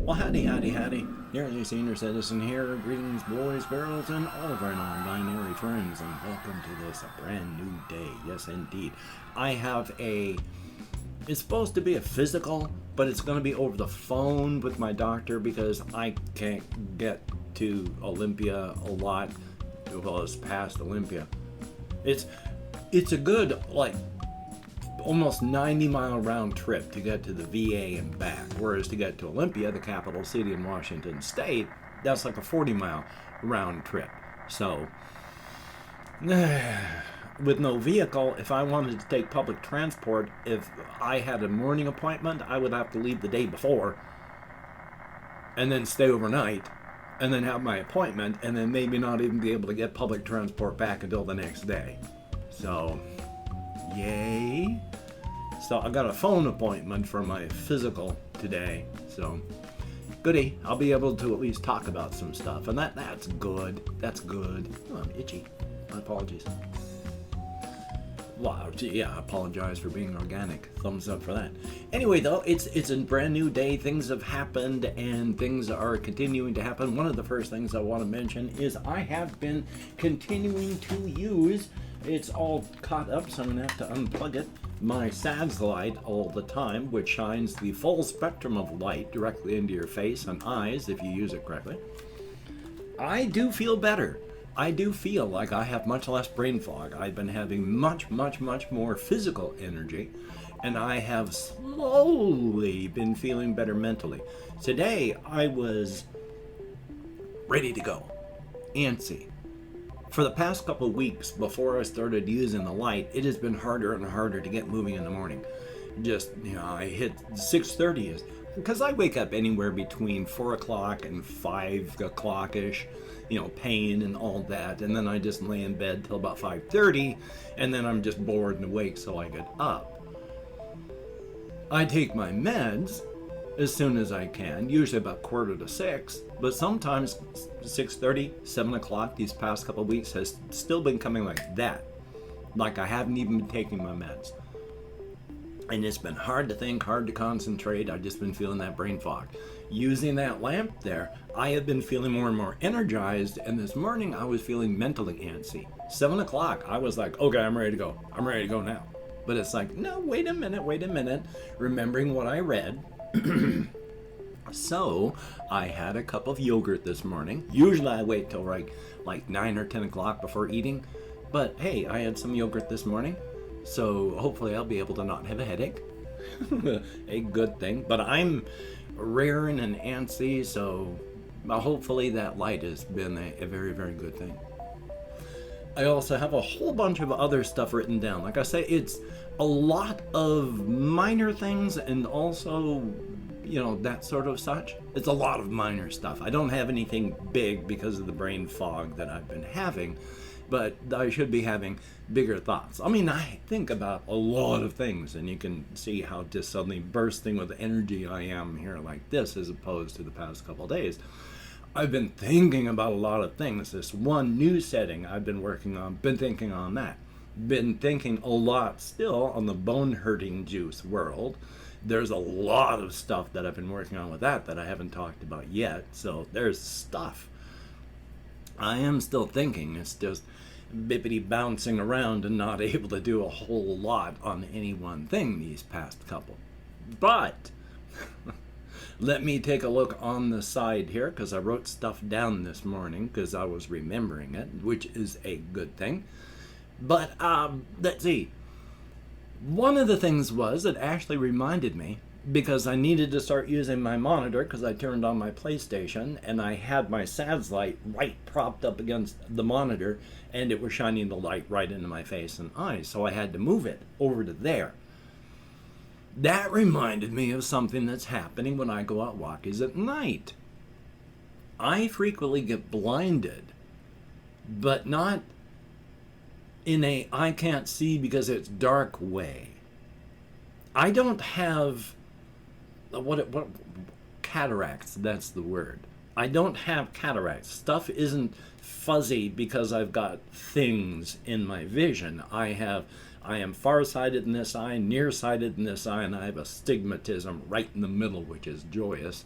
Well, howdy, howdy, howdy. Nearly Senior Citizen here. Greetings, boys, girls, and all of our non-binary friends, and welcome to this brand new day. Yes, indeed. I have it's supposed to be a physical, but it's going to be over the phone with my doctor because I can't get to Olympia a lot. Well, it's past Olympia. It's a good, almost 90-mile round trip to get to the VA and back, whereas to get to Olympia, the capital city in Washington State, that's like a 40-mile round trip. So, with no vehicle, if I wanted to take public transport, if I had a morning appointment, I would have to leave the day before and then stay overnight and then have my appointment and then maybe not even be able to get public transport back until the next day. So, yay. So I got a phone appointment for my physical today. So goody. I'll be able to at least talk about some stuff. And that's good. That's good. Oh, I'm itchy. My apologies. Wow, yeah, I apologize for being organic. Thumbs up for that. Anyway, though, it's a brand new day. Things have happened and things are continuing to happen. One of the first things I want to mention is I have been continuing to use, it's all caught up, so I'm going to have to unplug it, my SADS light all the time, which shines the full spectrum of light directly into your face and eyes if you use it correctly. I do feel better. I do feel like I have much less brain fog. I've been having much more physical energy, and I have slowly been feeling better mentally. Today, I was ready to go, antsy. For the past couple of weeks before I started using the light, it has been harder and harder to get moving in the morning. Just, I hit 6:30 because I wake up anywhere between 4 o'clock and 5 o'clock-ish, pain and all that, and then I just lay in bed till about 5:30, and then I'm just bored and awake, so I get up. I take my meds as soon as I can, usually about 5:45, but sometimes 6:30, 7 o'clock these past couple of weeks has still been coming like that. Like I haven't even been taking my meds. And it's been hard to think, hard to concentrate. I've just been feeling that brain fog. Using that lamp there, I have been feeling more and more energized, and this morning I was feeling mentally antsy. 7 o'clock, I was like, okay, I'm ready to go. I'm ready to go now. But it's like, no, wait a minute. Remembering what I read. So, I had a cup of yogurt this morning. Usually I wait till like 9 or 10 o'clock before eating. But hey, I had some yogurt this morning. So hopefully I'll be able to not have a headache. A good thing. But I'm raring and antsy, so hopefully that light has been a very, very good thing. I also have a whole bunch of other stuff written down. Like I say, it's a lot of minor things and also, that sort of such. It's a lot of minor stuff. I don't have anything big because of the brain fog that I've been having, but I should be having bigger thoughts. I think about a lot of things, and you can see how just suddenly bursting with energy I am here like this as opposed to the past couple of days. I've been thinking about a lot of things. This one new setting I've been working on, been thinking on that. Been thinking a lot still on the bone hurting juice world. There's a lot of stuff that I've been working on with that I haven't talked about yet, so there's stuff. I am still thinking, it's just bippity bouncing around and not able to do a whole lot on any one thing these past couple. But let me take a look on the side here, because I wrote stuff down this morning because I was remembering it, which is a good thing. But let's see. One of the things was it actually reminded me, because I needed to start using my monitor because I turned on my PlayStation and I had my SADS light right propped up against the monitor and it was shining the light right into my face and eyes, so I had to move it over to there. That reminded me of something that's happening when I go out walkies at night. I frequently get blinded, but not in a I can't see because it's dark way. I don't have what cataracts, that's the word. I don't have cataracts. Stuff isn't fuzzy because I've got things in my vision. I am farsighted in this eye, nearsighted in this eye, and I have astigmatism right in the middle, which is joyous.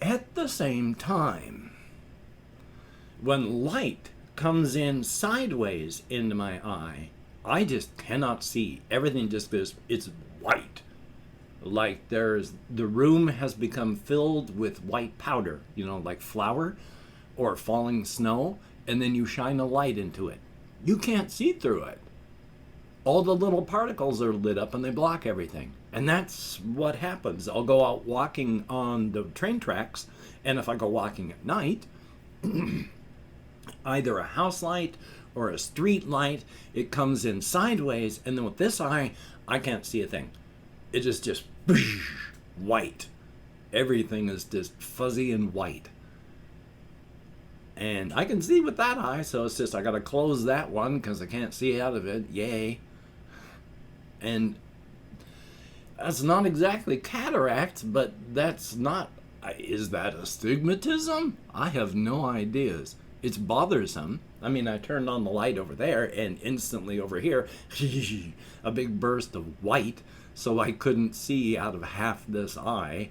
At the same time, when light comes in sideways into my eye, I just cannot see. Everything just goes, it's white. Like the room has become filled with white powder, like flour or falling snow, and then you shine a light into it. You can't see through it. All the little particles are lit up and they block everything. And that's what happens. I'll go out walking on the train tracks, and if I go walking at night, either a house light or a street light, it comes in sideways, and then with this eye, I can't see a thing. It is just white. Everything is just fuzzy and white. And I can see with that eye, so it's just I gotta close that one because I can't see out of it. Yay. And that's not exactly cataracts, but that's not... Is that astigmatism? I have no ideas. It's bothersome. I mean, I turned on the light over there, and instantly over here, a big burst of white, so I couldn't see out of half this eye.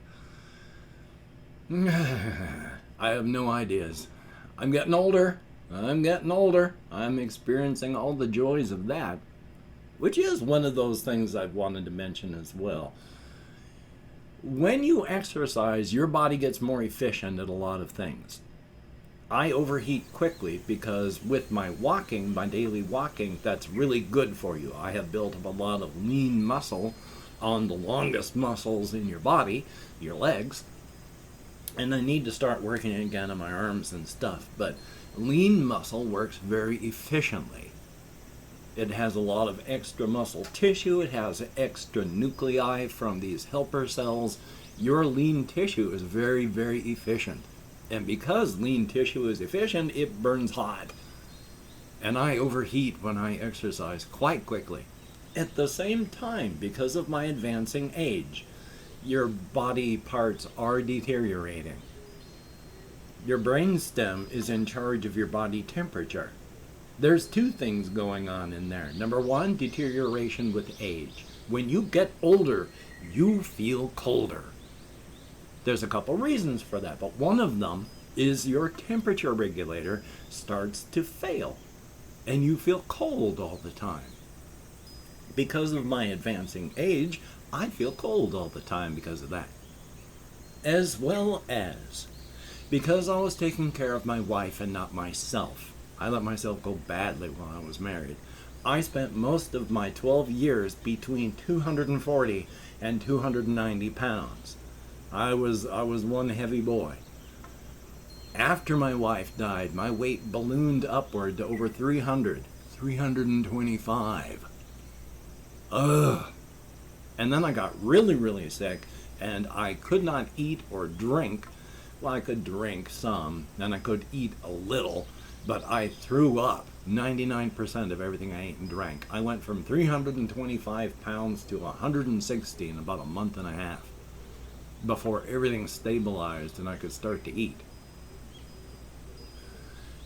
I have no ideas. I'm getting older. I'm experiencing all the joys of that, which is one of those things I've wanted to mention as well. When you exercise, your body gets more efficient at a lot of things. I overheat quickly because with my walking, my daily walking, that's really good for you. I have built up a lot of lean muscle on the longest muscles in your body, your legs, and I need to start working again on my arms and stuff, but lean muscle works very efficiently. It has a lot of extra muscle tissue, it has extra nuclei from these helper cells. Your lean tissue is very, very efficient. And because lean tissue is efficient, it burns hot. And I overheat when I exercise quite quickly. At the same time, because of my advancing age, your body parts are deteriorating. Your brainstem is in charge of your body temperature. There's two things going on in there. Number one, deterioration with age. When you get older, you feel colder. There's a couple reasons for that, but one of them is your temperature regulator starts to fail, and you feel cold all the time. Because of my advancing age, I feel cold all the time because of that. As well as because I was taking care of my wife and not myself. I let myself go badly while I was married. I spent most of my 12 years between 240 and 290 pounds. I was one heavy boy. After my wife died, my weight ballooned upward to over 325. Ugh. And then I got really, really sick, and I could not eat or drink. Well, I could drink some, and I could eat a little, but I threw up 99% of everything I ate and drank. I went from 325 pounds to 160 in about a month and a half before everything stabilized and I could start to eat.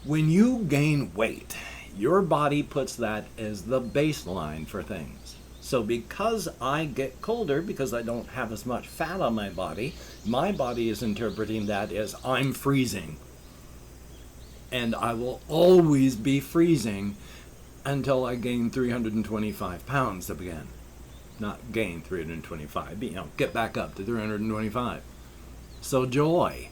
When you gain weight, your body puts that as the baseline for things. So because I get colder, because I don't have as much fat on my body is interpreting that as I'm freezing. And I will always be freezing until I gain 325 pounds again. Not gain 325, get back up to 325. So joy.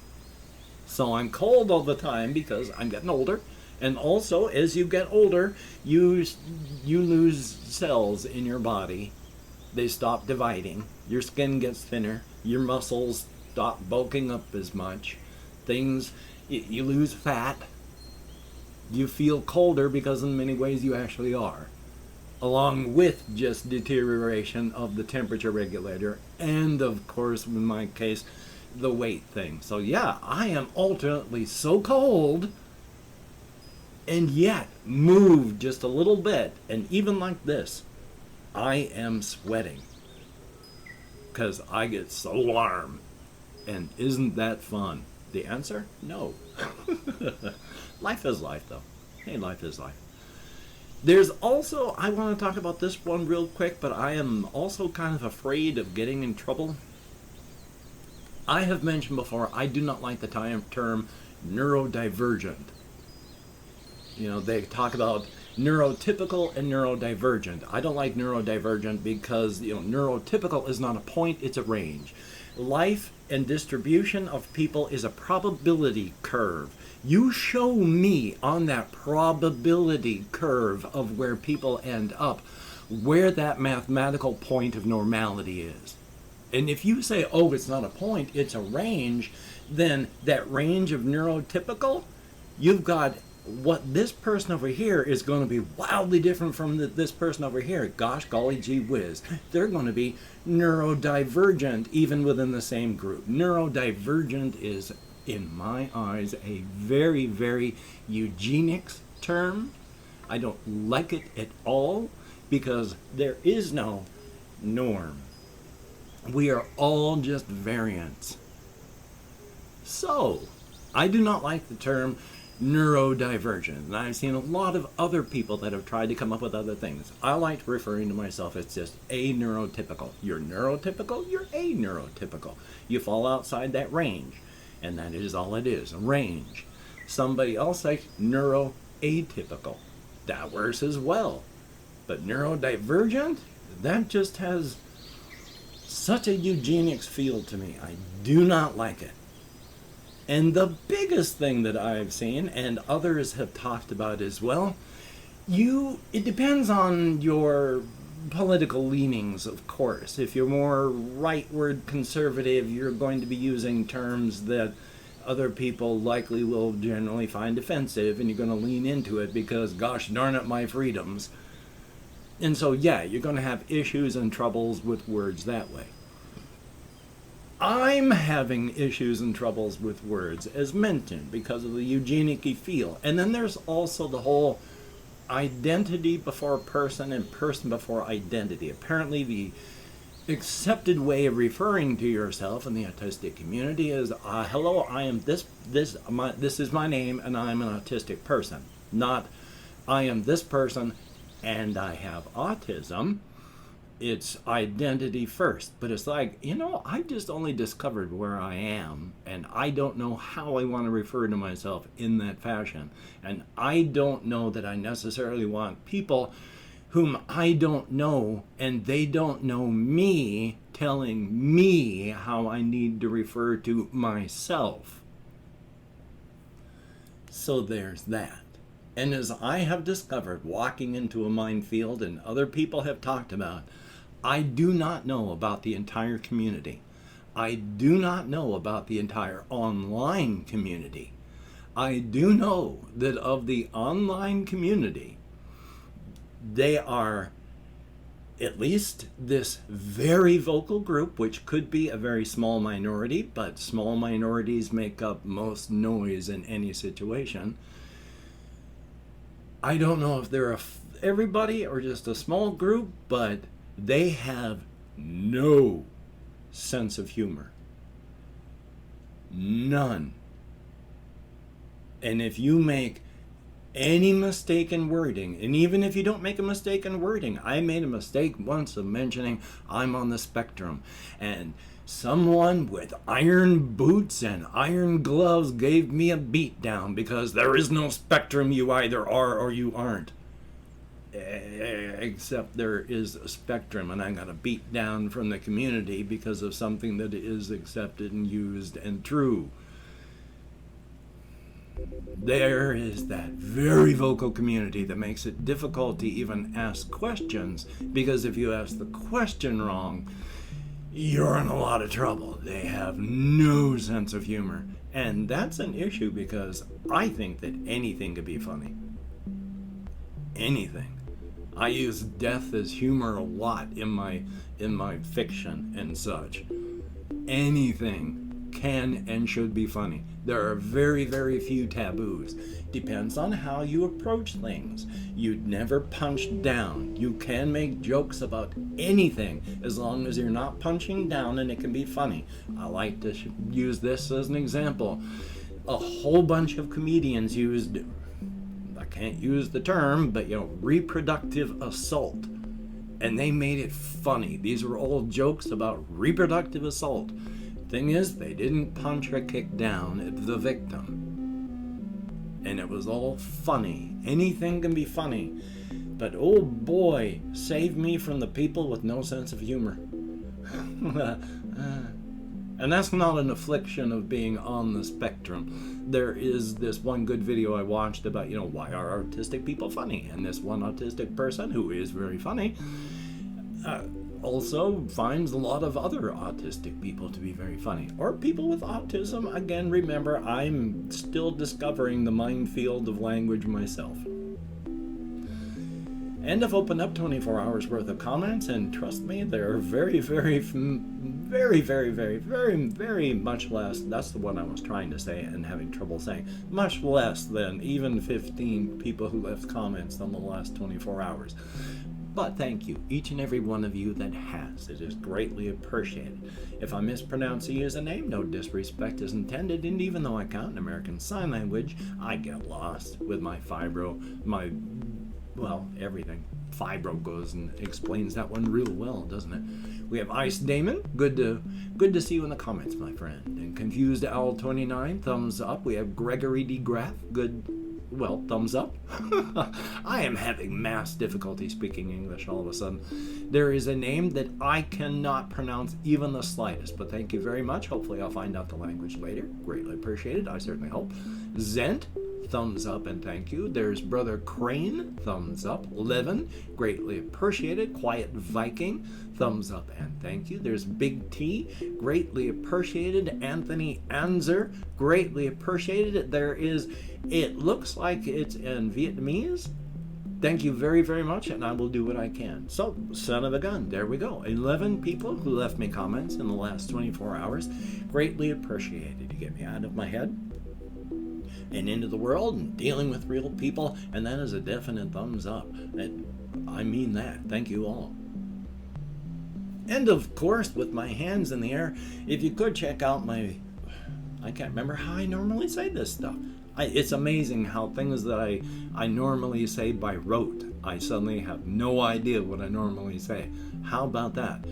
So I'm cold all the time because I'm getting older. And also, as you get older, you lose cells in your body. They stop dividing. Your skin gets thinner. Your muscles stop bulking up as much. You lose fat. You feel colder because in many ways you actually are. Along with just deterioration of the temperature regulator and, of course, in my case, the weight thing. So yeah, I am alternately so cold and yet move just a little bit, and even like this, I am sweating because I get so warm. And isn't that fun? The answer? No. Life is life, though. Hey, life is life. There's also, I want to talk about this one real quick, but I am also kind of afraid of getting in trouble. I have mentioned before, I do not like the term neurodivergent. They talk about neurotypical and neurodivergent. I don't like neurodivergent because, neurotypical is not a point, it's a range. Life and distribution of people is a probability curve. You show me on that probability curve of where people end up, where that mathematical point of normality is. And if you say, oh, it's not a point, it's a range, then that range of neurotypical, you've got what this person over here is going to be wildly different from this person over here. Gosh, golly, gee whiz. They're going to be neurodivergent even within the same group. Neurodivergent is, in my eyes, a very, very eugenics term. I don't like it at all because there is no norm. We are all just variants. So, I do not like the term neurodivergent, and I've seen a lot of other people that have tried to come up with other things. I like referring to myself as just a neurotypical. You're neurotypical, you're a neurotypical. You fall outside that range, and that is all it is, a range. Somebody else likes neuroatypical. That works as well. But neurodivergent, that just has such a eugenics feel to me. I do not like it. And the biggest thing that I've seen, and others have talked about as well, it depends on your political leanings, of course. If you're more rightward conservative, you're going to be using terms that other people likely will generally find offensive, and you're going to lean into it because, gosh darn it, my freedoms. And so, yeah, you're going to have issues and troubles with words that way. I'm having issues and troubles with words, as mentioned, because of the eugenic-y feel. And then there's also the whole identity before person and person before identity. Apparently, the accepted way of referring to yourself in the autistic community is, hello, I am this is my name, and I'm an autistic person. Not, I am this person, and I have autism. It's identity first. But it's like, I just only discovered where I am, and I don't know how I want to refer to myself in that fashion. And I don't know that I necessarily want people whom I don't know and they don't know me telling me how I need to refer to myself. So there's that. And as I have discovered walking into a minefield, and other people have talked about, I do not know about the entire community. I do not know about the entire online community. I do know that of the online community, they are at least this very vocal group, which could be a very small minority, but small minorities make up most noise in any situation. I don't know if they're everybody or just a small group, but they have no sense of humor. None. And if you make any mistake in wording, and even if you don't make a mistake in wording, I made a mistake once of mentioning I'm on the spectrum, and someone with iron boots and iron gloves gave me a beat down because there is no spectrum, you either are or you aren't. Except there is a spectrum, and I got a beat down from the community because of something that is accepted and used and true. There is that very vocal community that makes it difficult to even ask questions, because if you ask the question wrong, you're in a lot of trouble. They have no sense of humor. And that's an issue because I think that anything could be funny. Anything. I use death as humor a lot in my fiction and such. Anything can and should be funny. There are very, very few taboos. Depends on how you approach things. You'd never punch down. You can make jokes about anything as long as you're not punching down and it can be funny. I like to use this as an example. A whole bunch of comedians used, I can't use the term, but reproductive assault. And they made it funny. These were all jokes about reproductive assault. Thing is, they didn't punch or kick down at the victim. And it was all funny. Anything can be funny. But oh boy, save me from the people with no sense of humor. And that's not an affliction of being on the spectrum. There is this one good video I watched about, why are autistic people funny? And this one autistic person, who is very funny, also finds a lot of other autistic people to be very funny. Or people with autism. Again, remember, I'm still discovering the minefield of language myself. And I've opened up 24 hours worth of comments, and trust me, they're very, very, very, very, very, very, very much less. That's the one I was trying to say and having trouble saying. Much less than even 15 people who left comments in the last 24 hours. But thank you, each and every one of you that has. It is greatly appreciated. If I mispronounce a username, no disrespect is intended, and even though I count in American Sign Language, I get lost with my everything. Fibro goes and explains that one real well, doesn't it? We have Ice Damon. Good to see you in the comments, my friend. And Confused Owl 29, thumbs up. We have Gregory D. Graff. Thumbs up. I am having mass difficulty speaking English all of a sudden. There is a name that I cannot pronounce even the slightest, but thank you very much. Hopefully I'll find out the language later. Greatly appreciated. I certainly hope. Zent, thumbs up and thank you. There's Brother Crane, thumbs up. Levin, greatly appreciated. Quiet Viking, thumbs up and thank you. There's Big T, greatly appreciated. Anthony Anzer, greatly appreciated. It looks like it's in Vietnamese. Thank you very, very much, and I will do what I can. So, son of a gun, there we go. 11 people who left me comments in the last 24 hours. Greatly appreciated. You get me out of my head and into the world and dealing with real people, and that is a definite thumbs up. I mean that. Thank you all. And of course, with my hands in the air, if you could check out I can't remember how I normally say this stuff. It's amazing how things that I normally say by rote, I suddenly have no idea what I normally say. How about that?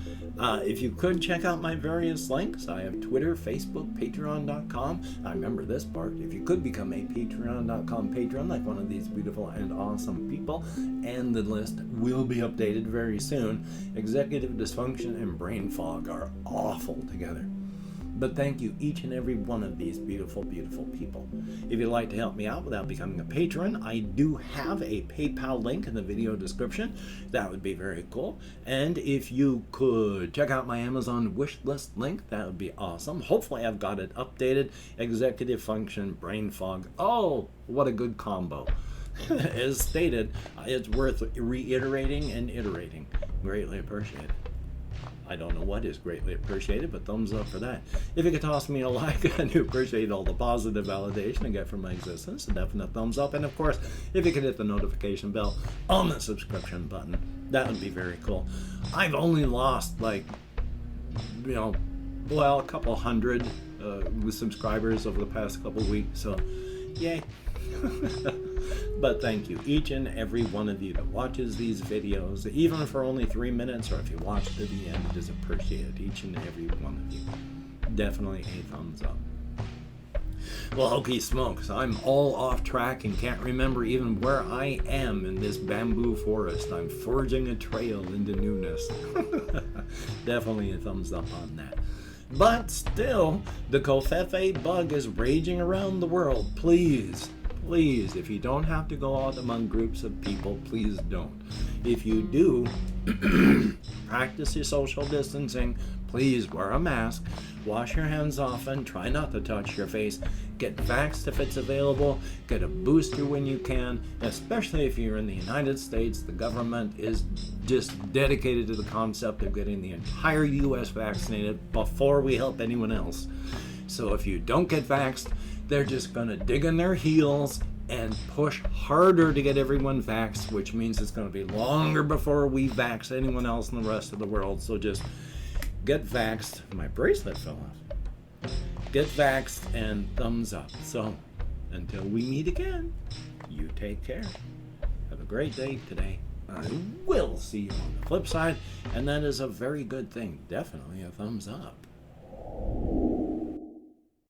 If you could check out my various links, I have Twitter, Facebook, Patreon.com. I remember this part. If you could become a Patreon.com patron, like one of these beautiful and awesome people, and the list will be updated very soon. Executive dysfunction and brain fog are awful together. But thank you, each and every one of these beautiful, beautiful people. If you'd like to help me out without becoming a patron, I do have a PayPal link in the video description. That would be very cool. And if you could check out my Amazon wish list link, that would be awesome. Hopefully I've got it updated. Executive function, brain fog. Oh, what a good combo. As stated, it's worth reiterating and iterating. Greatly appreciated. I don't know what is greatly appreciated, but thumbs up for that. If you could toss me a like, I do appreciate all the positive validation I get from my existence. A definite thumbs up. And of course, if you could hit the notification bell on the subscription button, that would be very cool. I've only lost a couple hundred subscribers over the past couple weeks, so yay. But thank you, each and every one of you that watches these videos, even for only 3 minutes, or if you watch to the end, it is appreciated, each and every one of you. Definitely a thumbs up. Well, hokey smokes, I'm all off track and can't remember even where I am in this bamboo forest. I'm forging a trail into newness. Definitely a thumbs up on that. But still, the Covfefe bug is raging around the world. Please, if you don't have to go out among groups of people, please don't. If you do, practice your social distancing. Please wear a mask, wash your hands often, try not to touch your face, get vaxxed if it's available, get a booster when you can, especially if you're in the United States. The government is just dedicated to the concept of getting the entire U.S. vaccinated before we help anyone else. So if you don't get vaxxed, they're just going to dig in their heels and push harder to get everyone vaxxed, which means it's going to be longer before we vax anyone else in the rest of the world. So just get vaxxed. My bracelet fell off. Get vaxxed and thumbs up. So until we meet again, you take care. Have a great day today. I will see you on the flip side, and that is a very good thing. Definitely a thumbs up.